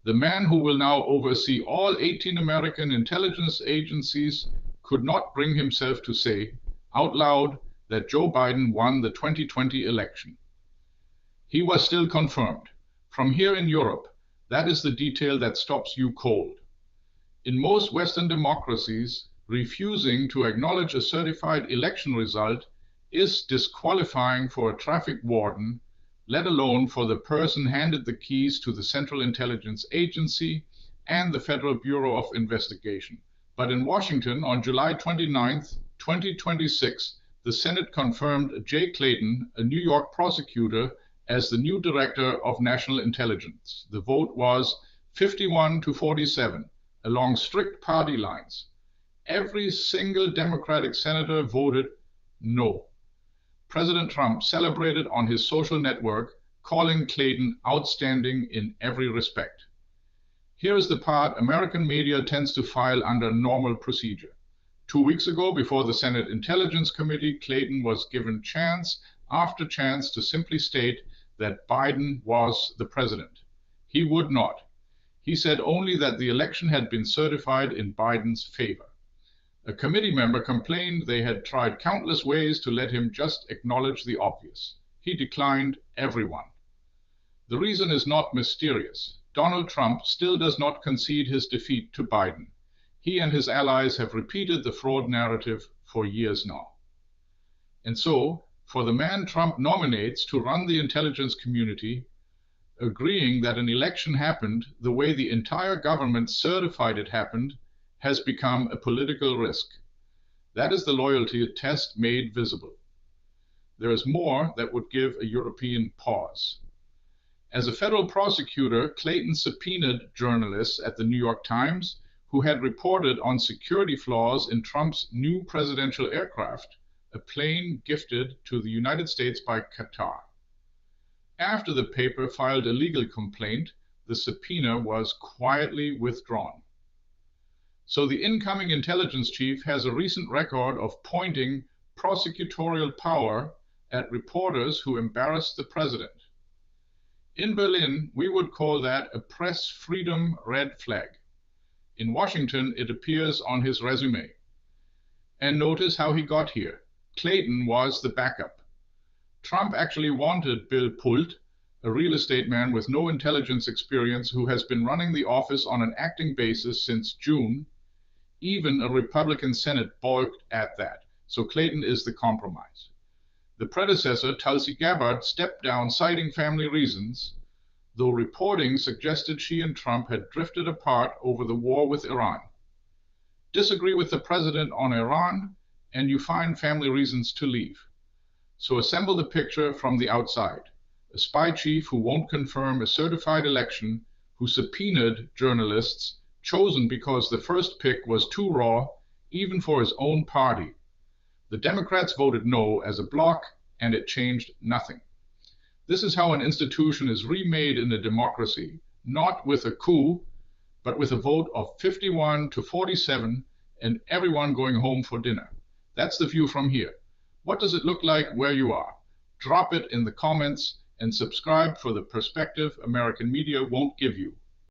The man who will now oversee all 18 American intelligence agencies could not bring himself to say out loud that Joe Biden won the 2020 election. He was still confirmed. From here in Europe, that is the detail that stops you cold. In most Western democracies, refusing to acknowledge a certified election result is disqualifying for a traffic warden, let alone for the person handed the keys to the Central Intelligence Agency and the Federal Bureau of Investigation. But in Washington, on July 29, 2026, the Senate confirmed Jay Clayton, a New York prosecutor, as the new Director of National Intelligence. The vote was 51 to 47, along strict party lines. Every single Democratic senator voted no. President Trump celebrated on his social network, calling Clayton outstanding in every respect. Here is the part American media tends to file under normal procedure. 2 weeks ago, before the Senate Intelligence Committee, Clayton was given chance after chance to simply state that Biden was the president. He would not. He said only that the election had been certified in Biden's favor. A committee member complained they had tried countless ways to let him just acknowledge the obvious. He declined everyone. The reason is not mysterious. Donald Trump still does not concede his defeat to Biden. He and his allies have repeated the fraud narrative for years now. And so, for the man Trump nominates to run the intelligence community, agreeing that an election happened the way the entire government certified it happened has become a political risk. That is the loyalty test made visible. There is more that would give a European pause. As a federal prosecutor, Clayton subpoenaed journalists at the New York Times who had reported on security flaws in Trump's new presidential aircraft, a plane gifted to the United States by Qatar. After the paper filed a legal complaint, the subpoena was quietly withdrawn. So the incoming intelligence chief has a recent record of pointing prosecutorial power at reporters who embarrassed the president. In Berlin, we would call that a press freedom red flag. In Washington, it appears on his resume. And notice how he got here. Clayton was the backup. Trump actually wanted Bill Pult, a real estate man with no intelligence experience who has been running the office on an acting basis since June. Even a Republican Senate balked at that, so Clayton is the compromise. The predecessor, Tulsi Gabbard, stepped down citing family reasons, though reporting suggested she and Trump had drifted apart over the war with Iran. Disagree with the president on Iran, and you find family reasons to leave. So assemble the picture from the outside. A spy chief who won't confirm a certified election, who subpoenaed journalists, chosen because the first pick was too raw, even for his own party. The Democrats voted no as a bloc, and it changed nothing. This is how an institution is remade in a democracy, not with a coup, but with a vote of 51 to 47 and everyone going home for dinner. That's the view from here. What does it look like where you are? Drop it in the comments and subscribe for the perspective American media won't give you.